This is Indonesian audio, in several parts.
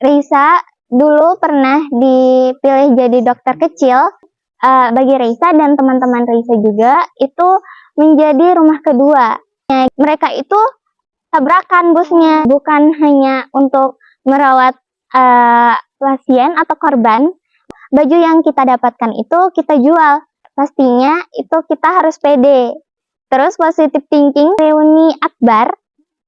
Risa dulu pernah dipilih jadi dokter kecil. Bagi Risa dan teman-teman Risa juga itu menjadi rumah kedua. Mereka itu tabrakan busnya, bukan hanya untuk merawat pasien atau korban. Baju yang kita dapatkan itu kita jual. Pastinya itu kita harus pede. Terus positive thinking, reuni akbar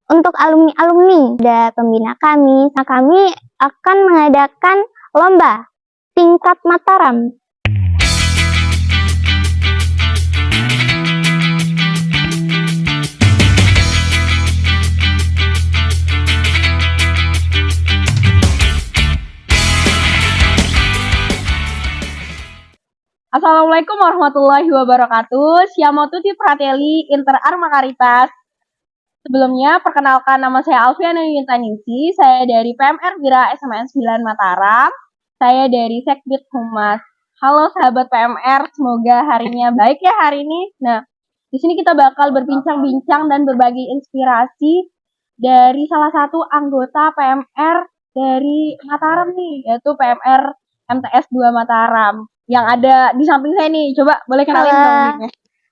untuk alumni-alumni. Ada pembina kami. Nah, kami akan mengadakan lomba tingkat Mataram. Assalamualaikum warahmatullahi wabarakatuh. Siamo tutti fratelli inter arma caritas. Sebelumnya, perkenalkan nama saya Alfiana Yuntaningsi. Saya dari PMR Wira SMN 9 Mataram. Saya dari Sekbid Humas. Halo sahabat PMR, semoga harinya baik ya hari ini. Nah, di sini kita bakal berbincang-bincang dan berbagi inspirasi dari salah satu anggota PMR dari Mataram nih, yaitu PMR MTS 2 Mataram. Yang ada di samping saya nih, coba boleh kenalin dong.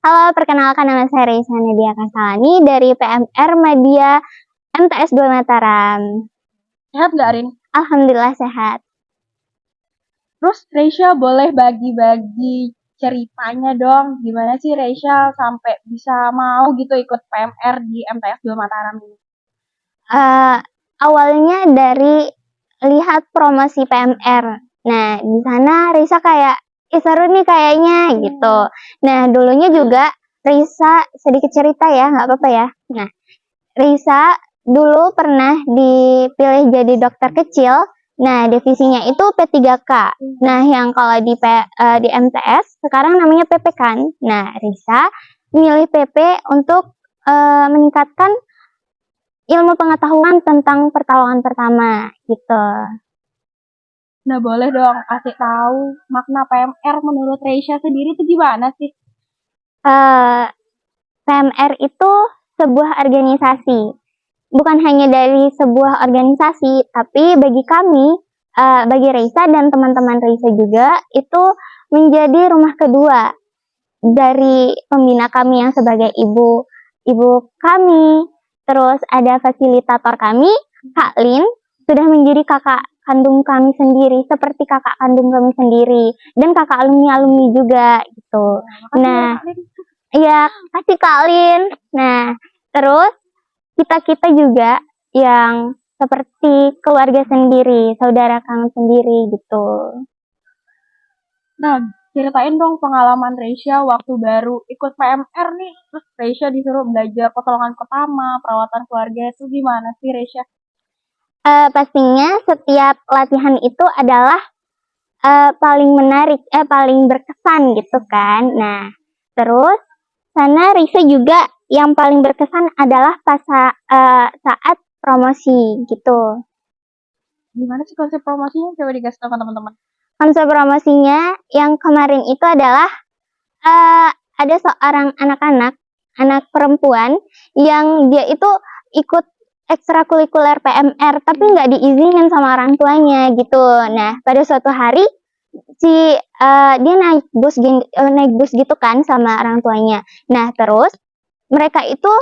Halo, perkenalkan nama saya Reisa Nadia Kasalani dari PMR Media MTS 2 Mataram. Sehat nggak, Rin? Alhamdulillah sehat. Terus Reisa boleh bagi-bagi ceritanya dong, gimana sih Reisa sampai bisa mau gitu ikut PMR di MTS 2 Mataram ini? Awalnya dari lihat promosi PMR. Nah, di sana Reisa kayak seru nih kayaknya gitu. Nah, dulunya juga Risa sedikit cerita ya, nggak apa-apa ya. Nah, Risa dulu pernah dipilih jadi dokter kecil. Nah, divisinya itu P3K. Nah, yang kalau di MTS sekarang namanya PP kan. Nah, Risa milih PP untuk meningkatkan ilmu pengetahuan tentang pertolongan pertama gitu. Nah, boleh dong kasih tahu makna PMR menurut Reisa sendiri itu gimana sih? PMR itu sebuah organisasi. Bukan hanya dari sebuah organisasi, tapi bagi kami, bagi Reisa dan teman-teman Reisa juga, itu menjadi rumah kedua dari pembina kami yang sebagai ibu kami. Terus ada fasilitator kami, Kak Lin, sudah menjadi kakak kandung kami sendiri, seperti kakak kandung kami sendiri, dan kakak alumni juga gitu. Nah, iya, kasih Kak Lin. Nah, terus kita juga yang seperti keluarga sendiri, saudara kami sendiri gitu. Nah, ceritain dong pengalaman Reisa waktu baru ikut PMR nih. Terus Reisa disuruh belajar pertolongan pertama, perawatan keluarga itu gimana sih Reisa? Pastinya setiap latihan itu adalah paling menarik, paling berkesan gitu kan. Nah, terus sana Risa juga yang paling berkesan adalah pas saat promosi gitu. Gimana sih konsep promosinya? Coba dikasih tahu teman-teman. Konsep promosinya yang kemarin itu adalah ada seorang anak perempuan yang dia itu ikut ekstrakurikuler PMR tapi nggak diizinin sama orang tuanya gitu. Nah, pada suatu hari dia naik bus gitu kan sama orang tuanya. Nah, terus mereka itu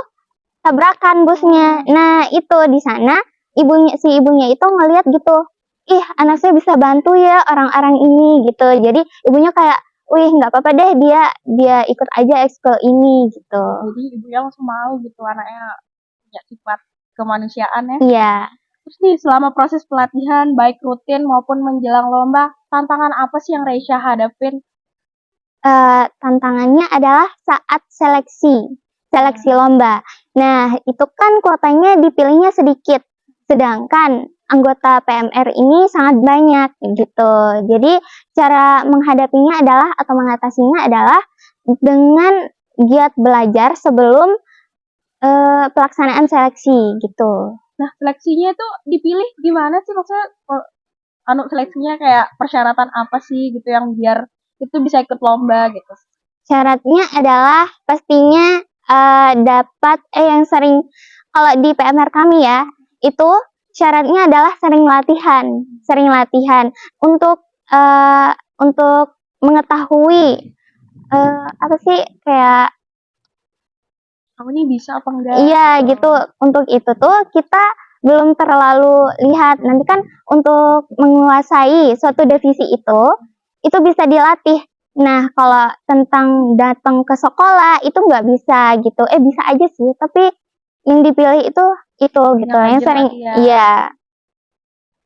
tabrakan busnya. Nah, itu di sana ibunya itu ngelihat gitu. Ih, anak saya bisa bantu ya orang-orang ini gitu. Jadi ibunya kayak, wih, nggak apa-apa deh, dia ikut aja ekskul ini gitu. Jadi ibunya langsung mau gitu anaknya punya sifat kemanusiaan ya. Iya. Terus nih selama proses pelatihan baik rutin maupun menjelang lomba, tantangan apa sih yang Reisa hadapin? Tantangannya adalah saat seleksi lomba. Nah, itu kan kuotanya dipilihnya sedikit, sedangkan anggota PMR ini sangat banyak gitu. Jadi cara menghadapinya adalah atau mengatasinya adalah dengan giat belajar sebelum pelaksanaan seleksi gitu. Nah, seleksinya itu dipilih gimana sih? Maksudnya seleksinya kayak persyaratan apa sih gitu yang biar itu bisa ikut lomba gitu? Syaratnya adalah pastinya dapat yang sering, kalau di PMR kami ya, itu syaratnya adalah sering latihan. sering latihan untuk mengetahui apa sih kayak Kamu nih bisa apa enggak? iya gitu. Untuk itu tuh kita belum terlalu lihat. Nanti kan untuk menguasai suatu divisi itu bisa dilatih. Nah, kalau tentang datang ke sekolah itu nggak bisa gitu. Bisa aja sih, tapi yang dipilih itu gitu. Yang rajin sering latihan. iya.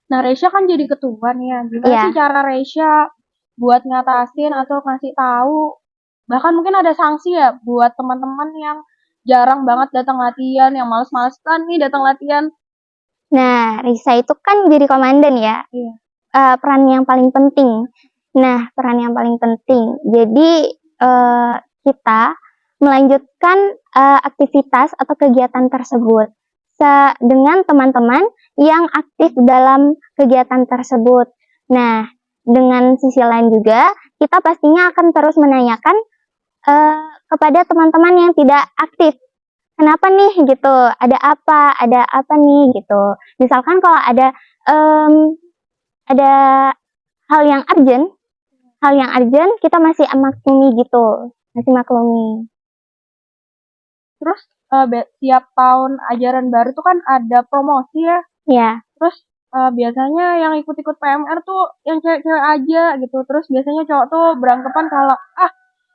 Nah, Resya kan jadi ketua nih ya. Gimana Iya. sih cara Resya buat ngatasin atau ngasih tahu? Bahkan mungkin ada sanksi ya buat teman-teman yang jarang banget datang latihan, yang males-malesan nih datang latihan. Nah, Risa itu kan jadi komandan ya. Iya. Peran yang paling penting. Nah, peran yang paling penting. Jadi kita melanjutkan aktivitas atau kegiatan tersebut dengan teman-teman yang aktif dalam kegiatan tersebut. Nah, dengan sisi lain juga kita pastinya akan terus menanyakan kepada teman-teman yang tidak aktif. Kenapa nih gitu? Ada apa nih gitu? Misalkan kalau ada hal yang urgent kita masih maklumi gitu, masih maklumi. Terus tiap tahun ajaran baru tuh kan ada promosi ya. Ya. Terus biasanya yang ikut-ikut PMR tuh yang cewek-cewek aja gitu. Terus biasanya cowok tuh beranggapan kalau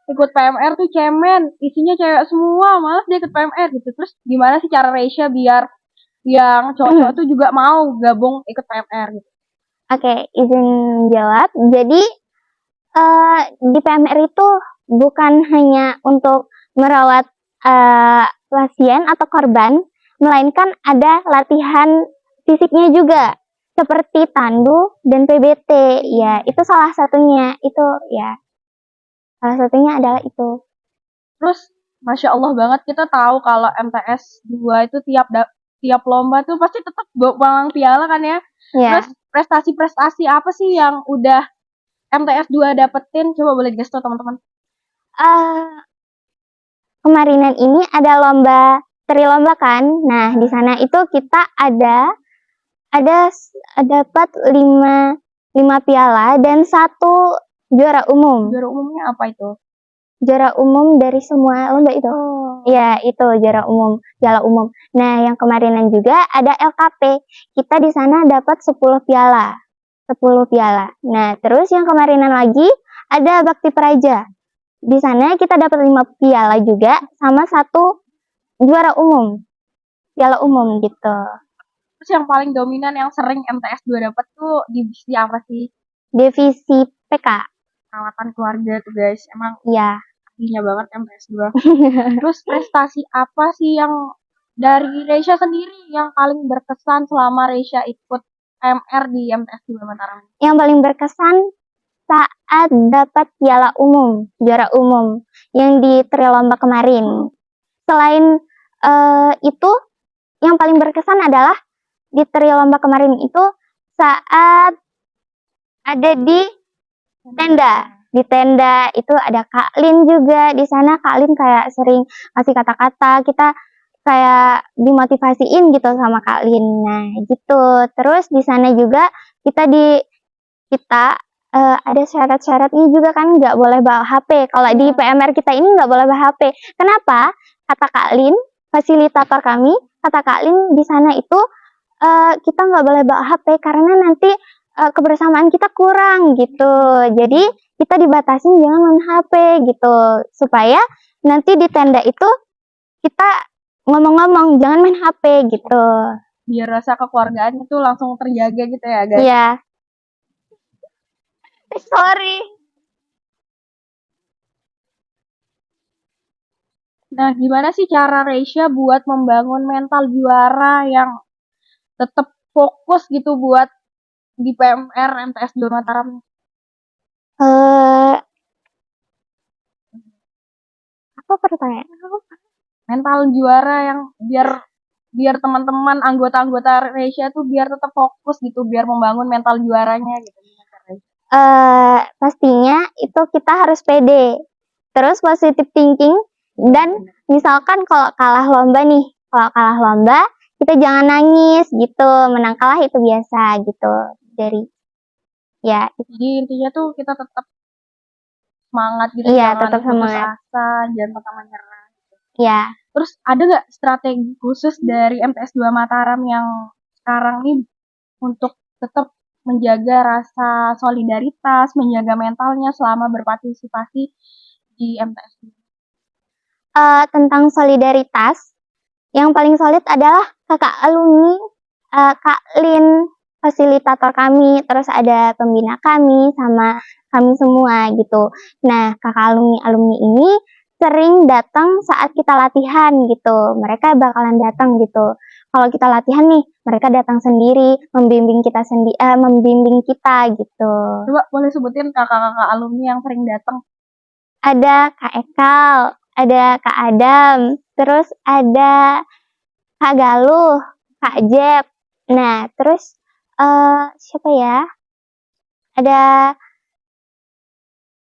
ikut PMR tuh cemen, isinya cewek semua, malas dia ikut PMR gitu. Terus gimana sih cara Reisha biar yang cowok-cowok tuh juga mau gabung ikut PMR gitu? Oke, izin jawab. Jadi di PMR itu bukan hanya untuk merawat pasien atau korban, melainkan ada latihan fisiknya juga, seperti tandu dan PBT. Ya, itu salah satunya. Itu ya, salah satunya adalah itu. Terus, Masya Allah banget kita tahu kalau MTS 2 itu tiap lomba tuh pasti tetap bawa piala kan ya. Ya. Terus prestasi-prestasi apa sih yang udah MTS 2 dapetin? Coba boleh dikasih tau teman-teman. Kemarinan ini ada lomba lomba kan. Nah, di sana itu kita dapat 5 piala dan 1 juara umum. Juara umumnya apa itu? Juara umum dari semua lomba itu. Ya, itu juara umum, piala umum. Nah, yang kemarinan juga ada LKP. Kita di sana dapat 10 piala. 10 piala. Nah, terus yang kemarinan lagi ada Bakti Praja. Di sana kita dapat 5 piala juga sama 1 juara umum. Piala umum gitu. Terus yang paling dominan yang sering MTS 2 dapat tuh divisi apa sih? Divisi PK. Perawatan keluarga tuh guys. Emang iya ahlinya banget MTS 2. Terus prestasi apa sih yang dari Reisha sendiri yang paling berkesan selama Reisha ikut PMR di MTS 2 Mataram? Yang paling berkesan saat dapat piala umum, juara umum yang di Trilomba kemarin. Selain itu, yang paling berkesan adalah di Trilomba kemarin itu saat ada di tenda. Di tenda itu ada Kak Lin juga di sana. Kak Lin kayak sering kasih kata-kata, kita kayak dimotivasiin gitu sama Kak Lin. Nah, gitu. Terus di sana juga kita ada syarat-syaratnya juga kan, nggak boleh bawa HP. Kalau di PMR kita ini nggak boleh bawa HP. Kenapa? Kata Kak Lin, fasilitator kami, kata Kak Lin di sana itu kita nggak boleh bawa HP karena nanti kebersamaan kita kurang gitu. Jadi kita dibatasin jangan main HP gitu, supaya nanti di tenda itu kita ngomong-ngomong jangan main HP gitu. Biar rasa kekeluargaan itu langsung terjaga gitu ya guys. Iya. Sorry. Nah, gimana sih cara Reisha buat membangun mental juara yang tetap fokus gitu buat di PMR MTS 2 Mataram? Apa pertanyaan? Mental juara yang biar teman-teman anggota-anggota Reisha tuh biar tetap fokus gitu, biar membangun mental juaranya gitu. Pastinya itu kita harus pede, terus positive thinking, dan misalkan kalau kalah lomba kita jangan nangis gitu, menang kalah itu biasa gitu. Dari Ya, Jadi intinya tuh kita tetap semangat gitu, iya, jangan tetap putus semangat. asa, jangan pantang menyerah. Ya, Terus ada nggak strategi khusus dari MTS 2 Mataram yang sekarang nih untuk tetap menjaga rasa solidaritas, menjaga mentalnya selama berpartisipasi di MTS 2? tentang solidaritas, yang paling solid adalah kakak alumni, Kak Lin, fasilitator kami, terus ada pembina kami, sama kami semua gitu. Nah, kakak alumni ini sering datang saat kita latihan gitu. Mereka bakalan datang gitu. Kalau kita latihan nih, mereka datang sendiri, membimbing kita gitu. Coba boleh sebutin kakak-kakak alumni yang sering datang. Ada Kak Ekal, ada Kak Adam, terus ada Kak Galuh, Kak Jeb. Nah, terus siapa ya? Ada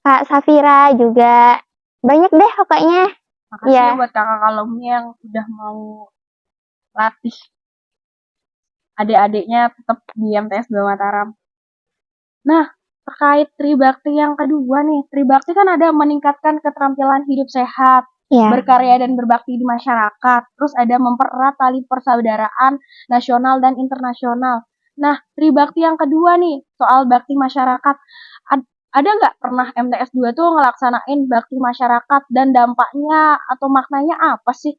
Kak Safira juga. Banyak deh pokoknya. Makasih Ya. ya buat kakak alumni yang udah mau latih adik-adiknya tetap di MTS 2 Mataram. Nah, terkait Tribakti yang kedua nih, Tribakti kan ada meningkatkan keterampilan hidup sehat, Ya. berkarya dan berbakti di masyarakat, terus ada mempererat tali persaudaraan nasional dan internasional. Nah, Tribakti yang kedua nih, soal bakti masyarakat, ada nggak pernah MTS 2 tuh ngelaksanain bakti masyarakat dan dampaknya atau maknanya apa sih?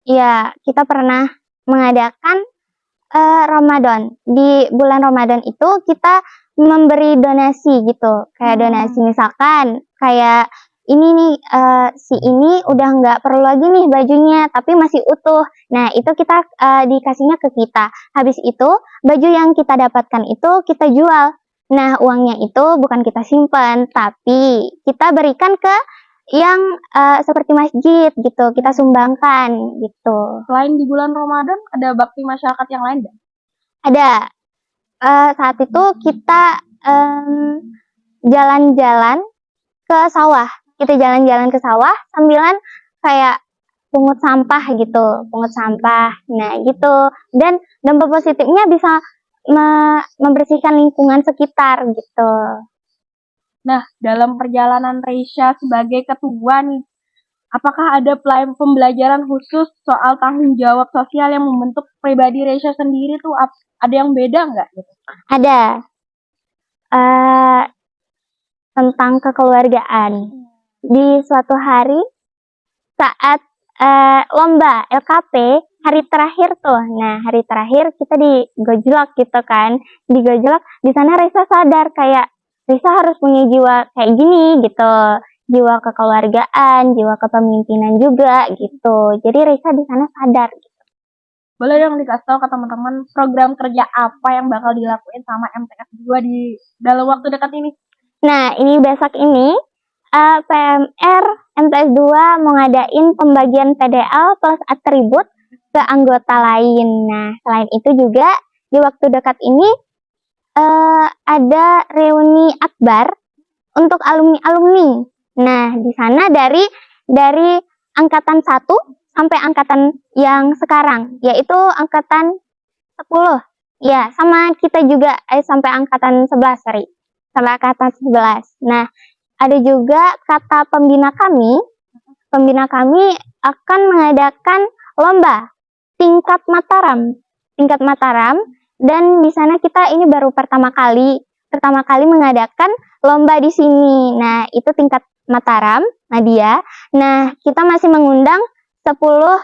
Ya, kita pernah mengadakan Ramadan. Di bulan Ramadan itu kita memberi donasi gitu. Kayak donasi misalkan kayak ini nih si ini udah nggak perlu lagi nih bajunya tapi masih utuh. Nah, itu kita dikasihnya ke kita. Habis itu baju yang kita dapatkan itu kita jual. Nah, uangnya itu bukan kita simpan tapi kita berikan ke yang seperti masjid gitu, kita sumbangkan gitu. Selain di bulan Ramadan, ada bakti masyarakat yang lain nggak? Ada. Saat itu kita jalan-jalan ke sawah. Kita jalan-jalan ke sawah sambilan kayak pungut sampah gitu, pungut sampah. Nah, gitu. Dan dampak positifnya bisa membersihkan lingkungan sekitar gitu. Nah, dalam perjalanan Reisha sebagai ketua nih, apakah ada pembelajaran khusus soal tanggung jawab sosial yang membentuk pribadi Reisha sendiri tuh ada yang beda nggak gitu? Ada tentang kekeluargaan. Di suatu hari saat lomba LKP hari terakhir tuh. Nah, hari terakhir kita digojlok gitu kan. Digojlok, di sana Risa sadar kayak Risa harus punya jiwa kayak gini gitu. Jiwa kekeluargaan, jiwa kepemimpinan juga gitu. Jadi Risa di sana sadar. Boleh dong dikasih tahu ke teman-teman program kerja apa yang bakal dilakuin sama MTS 2 di dalam waktu dekat ini? Nah, ini besok ini PMR MTS 2 mau ngadain pembagian PDL plus atribut ke anggota lain. Nah, selain itu juga di waktu dekat ini ada reuni akbar untuk alumni-alumni. Nah, di sana dari angkatan 1 sampai angkatan yang sekarang, yaitu angkatan 10. Ya, sama kita juga sampai angkatan 11, sorry. Sampai angkatan 11. Nah, ada juga kata pembina kami akan mengadakan lomba tingkat Mataram, dan di sana kita ini baru pertama kali mengadakan lomba di sini. Nah, itu tingkat Mataram, Nadia. Nah, kita masih mengundang 10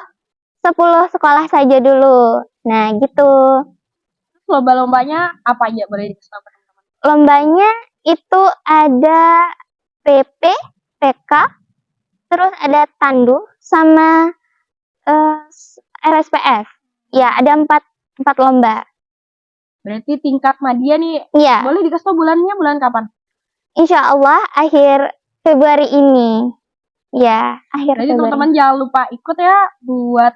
sekolah saja dulu. Nah, gitu. Lomba-lombanya apa aja boleh dikasih tahu teman-teman? Lombanya itu ada PP, PK, terus ada tandu sama RSPF. Ya, ada 4 lomba. Berarti tingkat media nih, Iya. boleh dikasih tahu bulannya bulan kapan? Insya Allah akhir Februari ini. Ya, akhir Jadi Februari. teman-teman jangan lupa ikut ya buat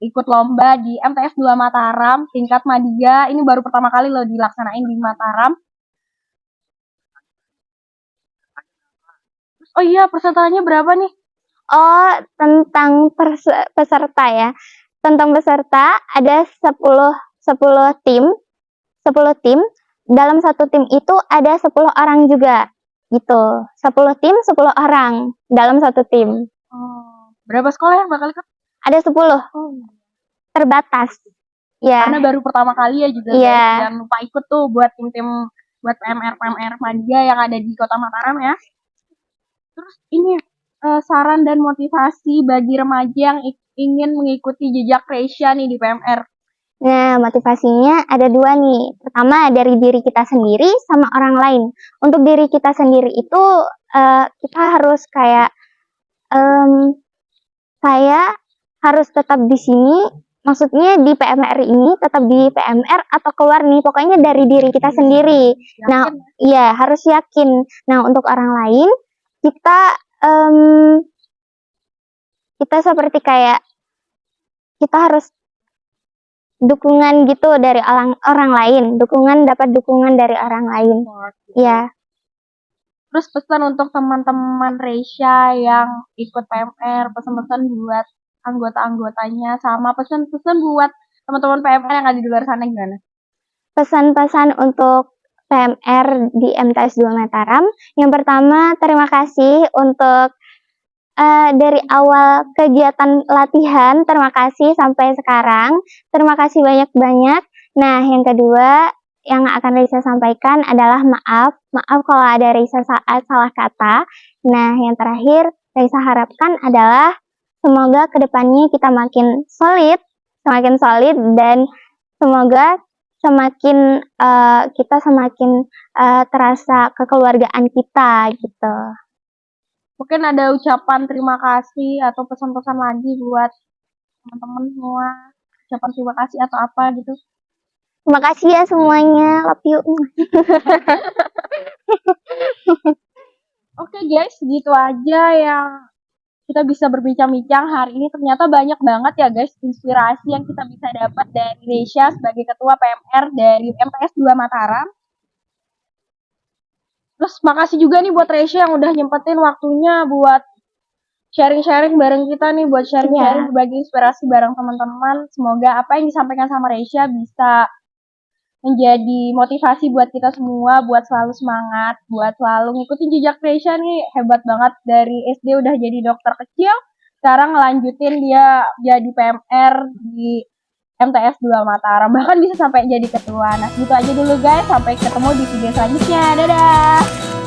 ikut lomba di MTS 2 Mataram tingkat media. Ini baru pertama kali loh dilaksanain di Mataram. Oh iya, persentasenya berapa nih? Oh, tentang peserta ya. Tentang peserta ada 10 tim. dalam satu tim itu ada 10 orang juga gitu. 10 tim 10 orang dalam satu tim. Oh, berapa sekolah yang bakal ikut? Ada 10 Oh, terbatas. Ya. karena baru pertama kali ya juga Iya. guys. Jangan lupa ikut tuh buat tim-tim buat PMR Madya yang ada di Kota Mataram ya. Terus ini saran dan motivasi bagi remaja yang ingin mengikuti jejak Reisha nih di PMR. Nah, motivasinya ada 2 nih. Pertama, dari diri kita sendiri sama orang lain. Untuk diri kita sendiri itu, kita harus kayak, saya harus tetap di sini, maksudnya di PMR ini, tetap di PMR atau keluar nih, pokoknya dari diri kita sendiri. Nah, Yakin? iya, harus yakin. Nah, untuk orang lain, kita, kita seperti kayak, kita harus dukungan gitu dari orang lain, dapat dukungan dari orang lain. Ya. Terus pesan untuk teman-teman Reisha yang ikut PMR, pesan-pesan buat anggota-anggotanya, sama pesan-pesan buat teman-teman PMR yang ada di luar sana gimana? Pesan-pesan untuk PMR di MTS 2 Mataram. Yang pertama, terima kasih untuk dari awal kegiatan latihan, terima kasih sampai sekarang. Terima kasih banyak-banyak. Nah, yang kedua yang akan Reisa sampaikan adalah maaf. Maaf kalau ada Reisa salah kata. Nah, yang terakhir Reisa harapkan adalah semoga kedepannya kita makin solid dan semoga semakin kita semakin terasa kekeluargaan kita gitu. Mungkin ada ucapan terima kasih atau pesan-pesan lagi buat teman-teman semua. Ucapan terima kasih atau apa gitu. Terima kasih ya semuanya. Love you. Oke guys, gitu aja yang kita bisa berbincang-bincang hari ini. Ternyata banyak banget ya guys inspirasi yang kita bisa dapat dari Reisha sebagai ketua PMR dari MTS 2 Mataram. Terus makasih juga nih buat Reisha yang udah nyempetin waktunya buat sharing-sharing bareng kita nih, buat sharing-sharing berbagi inspirasi bareng teman-teman. Semoga apa yang disampaikan sama Reisha bisa menjadi motivasi buat kita semua, buat selalu semangat, buat selalu ngikutin jejak Reisha nih. Hebat banget, dari SD udah jadi dokter kecil, sekarang ngelanjutin dia jadi PMR di MTS 2 Mataram, bahkan bisa sampai jadi ketua. Nah, gitu aja dulu guys, sampai ketemu di video selanjutnya. Dadah!